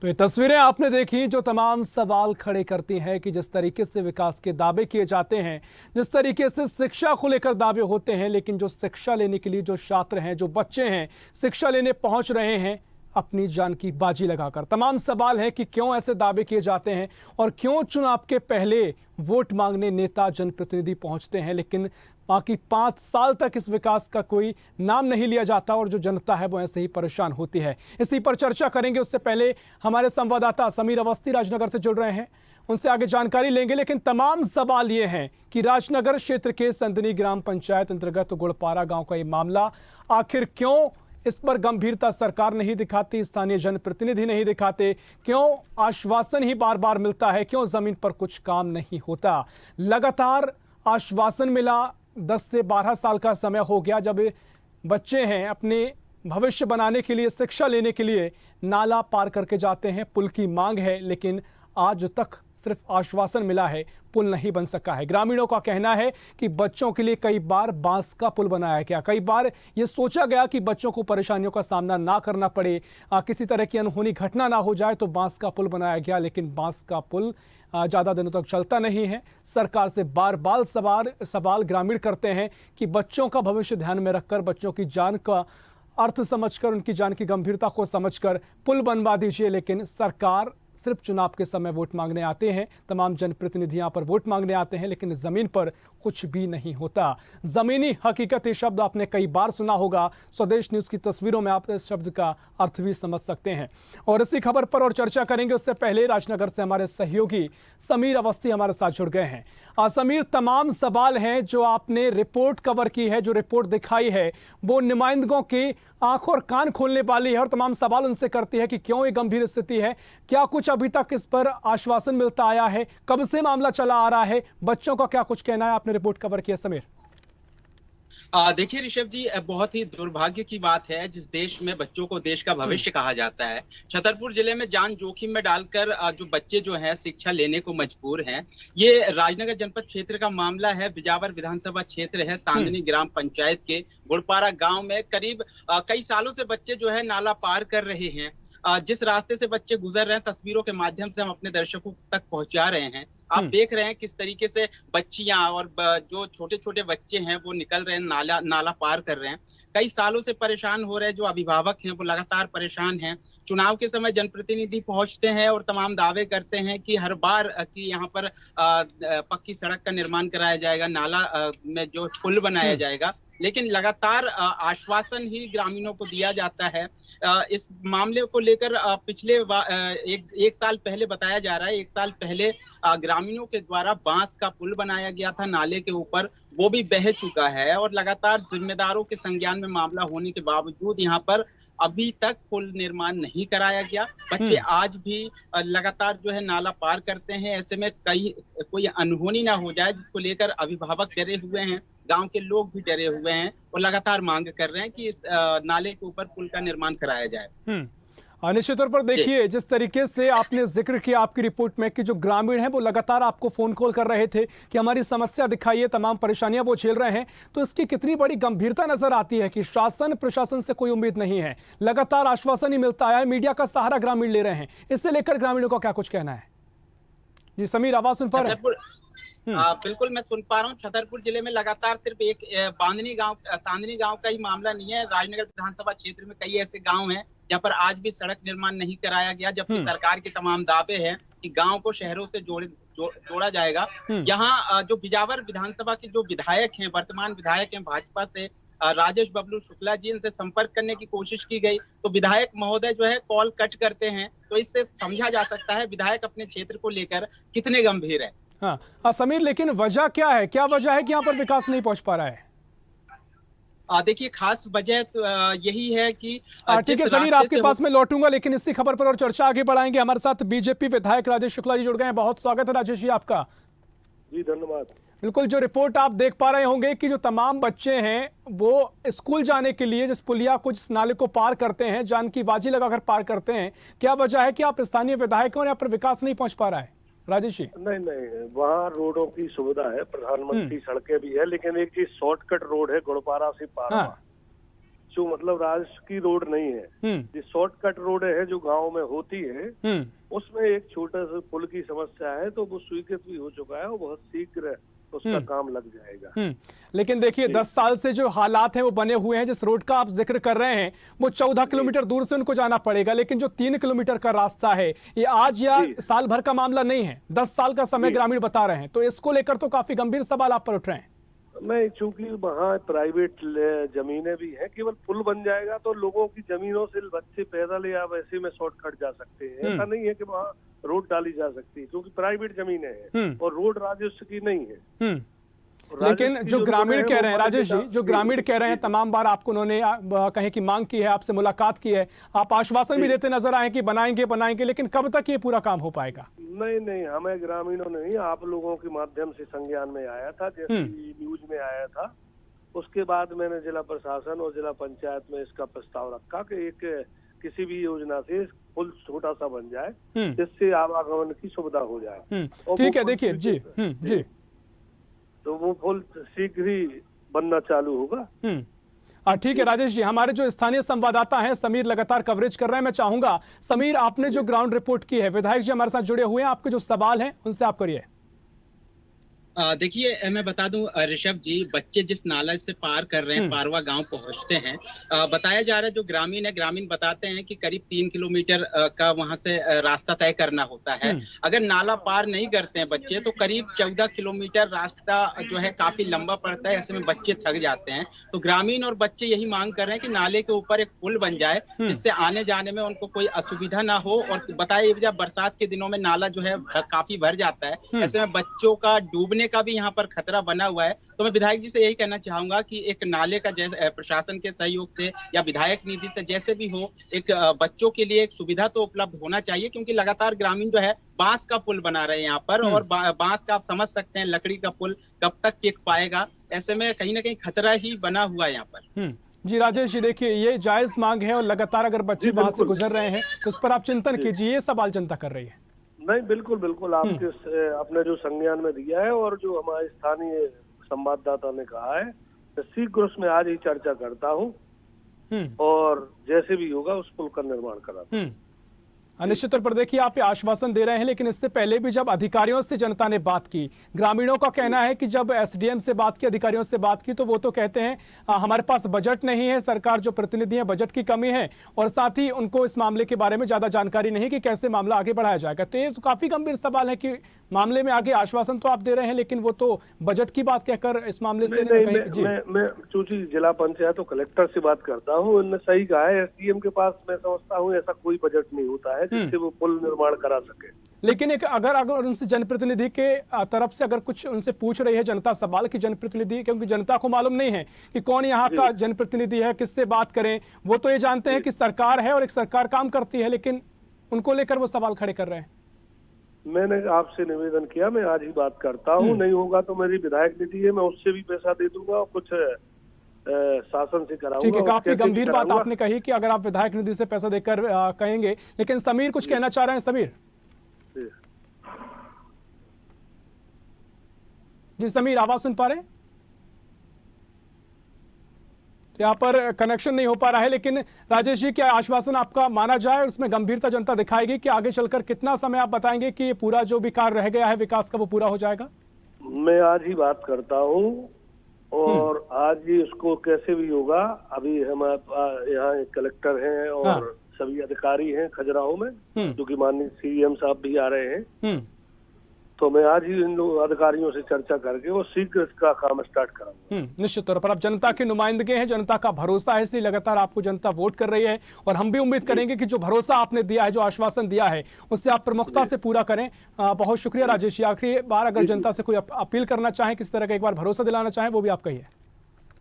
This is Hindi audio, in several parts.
तो ये तस्वीरें आपने देखी जो तमाम सवाल खड़े करती हैं कि जिस तरीके से विकास के दावे किए जाते हैं, जिस तरीके से शिक्षा को लेकर दावे होते हैं, लेकिन जो शिक्षा लेने के लिए जो छात्र हैं, जो बच्चे हैं, शिक्षा लेने पहुंच रहे हैं अपनी जान की बाजी लगाकर। तमाम सवाल है कि क्यों ऐसे दावे किए जाते हैं और क्यों चुनाव के पहले वोट मांगने नेता जनप्रतिनिधि पहुंचते हैं, लेकिन बाकी 5 साल तक इस विकास का कोई नाम नहीं लिया जाता और जो जनता है वो ऐसे ही परेशान होती है। इसी पर चर्चा करेंगे। उससे पहले हमारे संवाददाता समीर अवस्थी राजनगर से जुड़ रहे हैं, उनसे आगे जानकारी लेंगे। लेकिन तमाम सवाल ये हैं कि राजनगर क्षेत्र के संदनी ग्राम पंचायत अंतर्गत गुड़पारा गांव का ये मामला, आखिर क्यों इस पर गंभीरता सरकार नहीं दिखाती, स्थानीय जनप्रतिनिधि नहीं दिखाते, क्यों आश्वासन ही बार बार मिलता है, क्यों जमीन पर कुछ काम नहीं होता। लगातार आश्वासन मिला, 10 से 12 साल का समय हो गया जब बच्चे हैं अपने भविष्य बनाने के लिए, शिक्षा लेने के लिए नाला पार करके जाते हैं। पुल की मांग है, लेकिन आज तक सिर्फ आश्वासन मिला है, पुल नहीं बन सका है। ग्रामीणों का कहना है कि बच्चों के लिए कई बार बांस का पुल बनाया गया, कई बार ये सोचा गया कि बच्चों को परेशानियों का सामना ना करना पड़े, किसी तरह की अनहोनी घटना ना हो जाए, तो बांस का पुल बनाया गया, लेकिन बांस का पुल ज़्यादा दिनों तक चलता नहीं है। सरकार से बार बार सवाल ग्रामीण करते हैं कि बच्चों का भविष्य ध्यान में रखकर, बच्चों की जान का अर्थ समझकर, उनकी जान की गंभीरता को समझकर पुल बनवा दीजिए, लेकिन सरकार सिर्फ चुनाव के समय वोट मांगने आते हैं। तमाम जनप्रतिनिधि यहाँ पर वोट मांगने आते हैं, लेकिन जमीन पर कुछ भी नहीं होता। जमीनी हकीकत, ये शब्द आपने कई बार सुना होगा। स्वदेश न्यूज की तस्वीरों में आप इस शब्द का अर्थ भी समझ सकते हैं। और इसी खबर पर और चर्चा करेंगे। उससे पहले राजनगर से हमारे सहयोगी समीर अवस्थी हमारे साथ जुड़ गए हैं। समीर, तमाम सवाल हैं जो आपने रिपोर्ट कवर की है, जो रिपोर्ट दिखाई है, वो नुमाइंदों की आंख और कान खोलने वाली है और तमाम सवाल उनसे करती है कि क्यों ये गंभीर स्थिति है, क्या कुछ अभी तक इस पर आश्वासन मिलता आया है, कब से मामला चला आ रहा है, बच्चों का क्या कुछ कहना है। आपने रिपोर्ट कवर किया समीर। देखिए ऋषभ जी, बहुत ही दुर्भाग्य की बात है जिस देश में बच्चों को देश का भविष्य कहा जाता है, छतरपुर जिले में जान जोखिम में डालकर जो बच्चे जो हैं शिक्षा लेने को मजबूर हैं। ये राजनगर जनपद क्षेत्र का मामला है। बिजावर विधानसभा क्षेत्र है, सांदनी ग्राम पंचायत के गुड़पारा गांव में करीब कई सालों से बच्चे जो है नाला पार कर रहे हैं। जिस रास्ते से बच्चे गुजर रहे हैं, तस्वीरों के माध्यम से हम अपने दर्शकों तक पहुंचा रहे हैं। आप देख रहे हैं किस तरीके से बच्चियां और जो छोटे छोटे बच्चे हैं वो निकल रहे हैं, नाला पार कर रहे हैं। कई सालों से परेशान हो रहे हैं। जो अभिभावक हैं वो लगातार परेशान हैं। चुनाव के समय जनप्रतिनिधि पहुंचते हैं और तमाम दावे करते हैं कि हर बार कि यहाँ पर पक्की सड़क का निर्माण कराया जाएगा, नाला में जो पुल बनाया जाएगा, लेकिन लगातार आश्वासन ही ग्रामीणों को दिया जाता है। इस मामले को लेकर पिछले एक साल पहले बताया जा रहा है, 1 साल पहले ग्रामीणों के द्वारा बांस का पुल बनाया गया था नाले के ऊपर, वो भी बह चुका है और लगातार जिम्मेदारों के संज्ञान में मामला होने के बावजूद यहाँ पर अभी तक पुल निर्माण नहीं कराया गया। बच्चे आज भी लगातार जो है नाला पार करते हैं। ऐसे में कोई अनहोनी ना हो जाए, जिसको लेकर अभिभावक डरे हुए हैं, गांव के लोग भी डरे हुए हैं और लगातार मांग कर रहे हैं कि इस नाले के ऊपर पुल का निर्माण कराया जाए। निश्चित तौर पर देखिए, जिस तरीके से आपने जिक्र किया आपकी रिपोर्ट में कि जो ग्रामीण हैं वो लगातार आपको फोन कॉल कर रहे थे कि हमारी समस्या दिखाइए, तमाम परेशानियां वो झेल रहे हैं, तो इसकी कितनी बड़ी गंभीरता नजर आती है कि शासन प्रशासन से कोई उम्मीद नहीं है, लगातार आश्वासन ही मिलता है, मीडिया का सहारा ग्रामीण ले रहे हैं। इससे लेकर ग्रामीणों का क्या कुछ कहना है? जी समीर, आवाज सुन पा रहे हैं? बिल्कुल मैं सुन पा रहा हूँ। छतरपुर जिले में लगातार सिर्फ एक सांदनी गांव का ही मामला नहीं है। राजनगर विधानसभा क्षेत्र में कई ऐसे गांव हैं जहाँ पर आज भी सड़क निर्माण नहीं कराया गया, जबकि सरकार के तमाम दावे हैं कि गांव को शहरों से जोड़ा जाएगा। यहाँ जो बिजावर विधानसभा के जो विधायक हैं, वर्तमान विधायक हैं भाजपा से, राजेश बबलू शुक्ला जी, इनसे संपर्क करने की कोशिश की गई तो विधायक महोदय जो है कॉल कट करते हैं। तो इससे समझा जा सकता है विधायक अपने क्षेत्र को लेकर कितने गंभीर है। हाँ समीर, लेकिन वजह क्या है, क्या वजह है कि यहाँ पर विकास नहीं पहुंच पा रहा है? देखिए, खास वजह तो यही है कि ठीक है समीर, आपके पास मैं लौटूंगा, लेकिन इसी खबर पर और चर्चा आगे बढ़ाएंगे। हमारे साथ बीजेपी विधायक राजेश शुक्ला जी जुड़ गए हैं। बहुत स्वागत है राजेश जी आपका। जी धन्यवाद। बिल्कुल, जो रिपोर्ट आप देख पा रहे होंगे कि जो तमाम बच्चे हैं वो स्कूल जाने के लिए जिस पुलिया को, जिस नाले को पार करते हैं, जान की बाजी लगाकर पार करते हैं, क्या वजह है कि आप स्थानीय विधायक हैं और यहाँ पर विकास नहीं पहुंच पा रहा है? राजेश जी। नहीं, वहाँ रोडों की सुविधा है, प्रधानमंत्री सड़कें भी है, लेकिन एक चीज शॉर्टकट रोड है गुड़पारा से पारवा। जो मतलब राष्ट्र की रोड नहीं है, ये शॉर्टकट रोड है जो गांव में होती है, उसमें एक छोटा सा पुल की समस्या है, तो वो स्वीकृत भी हो चुका है और बहुत शीघ्र उसका काम लग जाएगा। लेकिन देखिए 10 साल से जो हालात हैं वो बने हुए हैं। जिस रोड का आप जिक्र कर रहे हैं वो 14 किलोमीटर दूर से उनको जाना पड़ेगा, लेकिन जो 3 किलोमीटर का रास्ता है ये आज या साल भर का मामला नहीं है, 10 साल का समय ग्रामीण बता रहे हैं। तो इसको लेकर तो काफी गंभीर सवाल आप पर उठ रहे हैं। नहीं, चूंकि वहाँ प्राइवेट जमीनें भी हैं, केवल पुल बन जाएगा तो लोगों की जमीनों से बच्चे पैदल या वैसे में शॉर्टकट जा सकते हैं। ऐसा नहीं है कि वहाँ रोड डाली जा सकती है, क्योंकि प्राइवेट जमीनें हैं और रोड राजस्व की नहीं है। लेकिन जो ग्रामीण कह रहे हैं राजेश जी, जो ग्रामीण कह रहे हैं, तमाम बार आपको उन्होंने कहीं की मांग की है, आपसे मुलाकात की है, आप आश्वासन भी देते नजर आए कि बनाएंगे, लेकिन कब तक ये पूरा काम हो पाएगा? नहीं, हमें ग्रामीणों नहीं, आप लोगों के माध्यम से संज्ञान में आया था, जैसे न्यूज में आया था। उसके बाद मैंने जिला प्रशासन और जिला पंचायत में इसका प्रस्ताव रखा कि एक किसी भी योजना से पुल छोटा सा बन जाए जिससे आवागमन की सुविधा हो जाए। ठीक है, देखिए जी तो वो पुल शीघ्र ही बनना चालू होगा। ठीक है राजेश जी, हमारे जो स्थानीय संवाददाता हैं समीर लगातार कवरेज कर रहे हैं। मैं चाहूंगा समीर, आपने जो ग्राउंड रिपोर्ट की है, विधायक जी हमारे साथ जुड़े हुए हैं, आपके जो सवाल हैं उनसे आप करिए। देखिए, मैं बता दूं ऋषभ जी, बच्चे जिस नाला से पार कर रहे हैं, पारवा गांव पहुंचते हैं, बताया जा रहा है, जो ग्रामीण बताते हैं कि करीब 3 किलोमीटर का वहां से रास्ता तय करना होता है। अगर नाला पार नहीं करते हैं बच्चे तो करीब 14 किलोमीटर रास्ता जो है काफी लंबा पड़ता है। ऐसे में बच्चे थक जाते हैं। तो ग्रामीण और बच्चे यही मांग कर रहे हैं कि नाले के ऊपर एक पुल बन जाए जिससे आने जाने में उनको कोई असुविधा ना हो। और बताइए, जब बरसात के दिनों में नाला जो है काफी भर जाता है, ऐसे में बच्चों का डूबने का भी यहाँ पर खतरा बना हुआ है। तो मैं विधायक जी से यही कहना चाहूंगा कि एक नाले का जैसे प्रशासन के सहयोग से या विधायक निधि से जैसे भी हो, एक बच्चों के लिए एक सुविधा तो उपलब्ध होना चाहिए, क्योंकि लगातार ग्रामीण जो है बांस का पुल बना रहे हैं यहाँ पर, और बांस का आप समझ सकते हैं लकड़ी का पुल कब तक टिक पाएगा। ऐसे में कहीं ना कहीं खतरा ही बना हुआ है यहाँ पर। जी राजेश जी, देखिए ये जायज मांग है और लगातार अगर बच्चे वहां से गुजर रहे हैं तो उस पर आप चिंतन कीजिए। ये सवाल जनता कर रही है। नहीं, बिल्कुल आपके अपने जो संज्ञान में दिया है और जो हमारे स्थानीय संवाददाता ने कहा है, मैं शीघ्र उसमें आज ही चर्चा करता हूं और जैसे भी होगा उस पुल का निर्माण कराता हूं। निश्चित तौर पर देखिए आप ये आश्वासन दे रहे हैं, लेकिन इससे पहले भी जब अधिकारियों से जनता ने बात की, ग्रामीणों का कहना है कि जब एसडीएम से बात की, अधिकारियों से बात की, तो वो तो कहते हैं हमारे पास बजट नहीं है, सरकार जो प्रतिनिधि है बजट की कमी है, और साथ ही उनको इस मामले के बारे में ज्यादा जानकारी नहीं कि कैसे मामला आगे बढ़ाया जाएगा। तो ये तो काफी गंभीर सवाल है कि मामले में आगे आश्वासन तो आप दे रहे हैं, लेकिन वो तो बजट की बात कहकर इस मामले से मैं चूंकि जिला पंचायत और कलेक्टर से बात करता हूँ, उन्होंने सही कहा है, एसडीएम के पास मैं समझता हूँ ऐसा कोई बजट नहीं होता है जिससे वो पुल निर्माण करा सके। लेकिन एक अगर उनसे जनप्रतिनिधि के तरफ से अगर कुछ उनसे पूछ रही है जनता सवाल की जनप्रतिनिधि, क्योंकि जनता को मालूम नहीं है कि कौन यहाँ का जनप्रतिनिधि है, किससे बात करें, वो तो ये जानते हैं कि सरकार है और एक सरकार काम करती है, लेकिन उनको लेकर वो सवाल खड़े कर रहे हैं। मैंने आपसे निवेदन किया, मैं आज ही बात करता हूँ, नहीं होगा तो मेरी विधायक निधि है, मैं उससे भी पैसा दे दूंगा और कुछ शासन से कराऊंगा। ठीक है, काफी गंभीर बात आपने कही कि अगर आप विधायक निधि से पैसा देकर कहेंगे, लेकिन समीर कुछ कहना चाह रहे हैं। समीर जी, समीर आवाज सुन पा रहे हैं? यहाँ पर कनेक्शन नहीं हो पा रहा है, लेकिन राजेश जी क्या आश्वासन आपका माना जाए और उसमें गंभीरता जनता दिखाएगी कि आगे चलकर कितना समय आप बताएंगे कि ये पूरा जो भी कार्य रह गया है विकास का वो पूरा हो जाएगा? मैं आज ही बात करता हूँ और आज ही उसको कैसे भी होगा। अभी हम यहाँ एक कलेक्टर हैं और सभी अधिकारी हैं खजुराहो में, जो कि माननीय सीएम साहब भी आ रहे हैं, तो मैं आज ही इन अधिकारियों से चर्चा करके वो शीघ्र इसका काम स्टार्ट कराऊंगा। निश्चित तौर पर आप जनता के नुमाइंदगे हैं, जनता का भरोसा है, इसलिए लगातार आपको जनता वोट कर रही है, और हम भी उम्मीद करेंगे कि जो भरोसा आपने दिया है, जो आश्वासन दिया है, उससे आप प्रमुखता से पूरा करें। बहुत शुक्रिया राजेश जी। आखिरी बार अगर जनता से कोई अपील करना चाहें, किस तरह का एक बार भरोसा दिलाना चाहें, वो भी आप कहिए।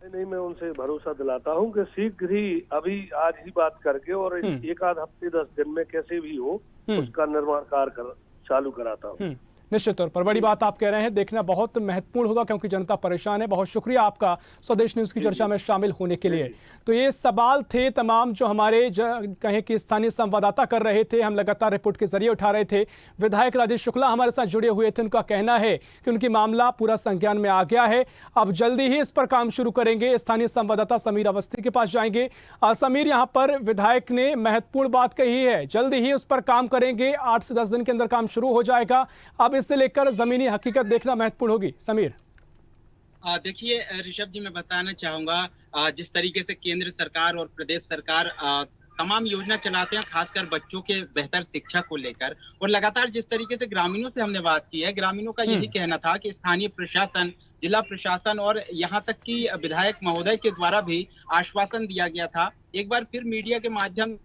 नहीं, मैं उनसे भरोसा दिलाता हूँ कि शीघ्र ही अभी आज ही बात करके और एक आध हफ्ते 10 दिन में कैसे भी हो उसका निर्माण कार्य चालू कराता हूँ। निश्चित तौर पर बड़ी बात आप कह रहे हैं, देखना बहुत महत्वपूर्ण होगा क्योंकि जनता परेशान है। बहुत शुक्रिया आपका स्वदेश न्यूज की चर्चा में शामिल होने के लिए। तो ये सवाल थे तमाम जो हमारे कहें कि स्थानीय संवाददाता कर रहे थे, हम लगातार रिपोर्ट के जरिए उठा रहे थे। विधायक राजेश शुक्ला हमारे साथ जुड़े हुए थे, उनका कहना है कि उनकी मामला पूरा संज्ञान में आ गया है, अब जल्दी ही इस पर काम शुरू करेंगे। स्थानीय संवाददाता समीर अवस्थी के पास जाएंगे। समीर, यहाँ पर विधायक ने महत्वपूर्ण बात कही है, जल्दी ही उस पर काम करेंगे, 8 से 10 दिन के अंदर काम शुरू हो जाएगा। अब इससे लेकर जमीनी हकीकत देखना महत्वपूर्ण होगी। समीर, देखिए ऋषभ जी, मैं बताना चाहूंगा जिस तरीके से केंद्र सरकार और प्रदेश सरकार तमाम योजना चलाते हैं, खासकर बच्चों के बेहतर शिक्षा को लेकर, और लगातार जिस तरीके से ग्रामीणों से हमने बात की है, ग्रामीणों का यही कहना था कि स्थानीय प्रशासन, जिला प्रशासन और यहाँ तक कि विधायक महोदय के द्वारा भी आश्वासन दिया गया था। एक बार फिर मीडिया के माध्यम।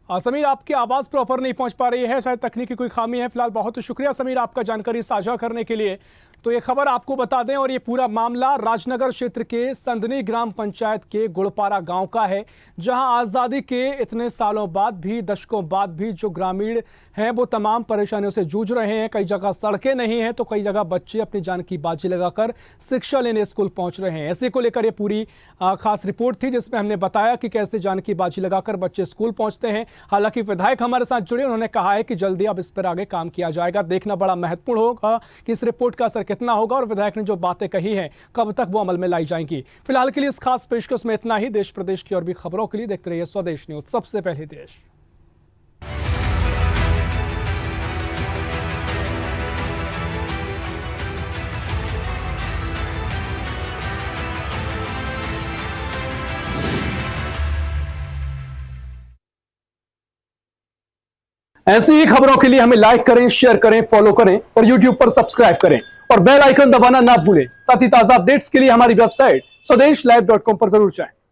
समीर, आपकी आवाज प्रॉपर नहीं पहुंच पा रही है, शायद तकनीकी कोई खामी है। फिलहाल बहुत शुक्रिया समीर आपका जानकारी साझा करने के लिए। तो ये खबर आपको बता दें, और ये पूरा मामला राजनगर क्षेत्र के संदनी ग्राम पंचायत के गुड़पारा गांव का है, जहां आज़ादी के इतने सालों बाद भी, दशकों बाद भी जो ग्रामीण हैं वो तमाम परेशानियों से जूझ रहे हैं। कई जगह सड़कें नहीं हैं तो कई जगह बच्चे अपनी जान की बाजी लगाकर शिक्षा लेने स्कूल पहुंच रहे हैं। इसी को लेकर ये पूरी खास रिपोर्ट थी जिसमें हमने बताया कि कैसे जान की बाजी लगाकर बच्चे स्कूल पहुंचते हैं। हालांकि विधायक हमारे साथ जुड़े, उन्होंने कहा है कि जल्दी अब इस पर आगे काम किया जाएगा। देखना बड़ा महत्वपूर्ण होगा कि इस रिपोर्ट का असर कितना होगा और विधायक ने जो बातें कही हैं कब तक वो अमल में लाई जाएंगी। फिलहाल के लिए इस खास पेशकश में इतना ही। देश प्रदेश की और भी खबरों के लिए देखते रहिए स्वदेश न्यूज, सबसे पहले देश। ऐसी ही खबरों के लिए हमें लाइक करें, शेयर करें, फॉलो करें और YouTube पर सब्सक्राइब करें और बेल आइकन दबाना ना भूलें। साथ ही ताजा अपडेट्स के लिए हमारी वेबसाइट स्वदेशलाइव.com पर जरूर जाएं।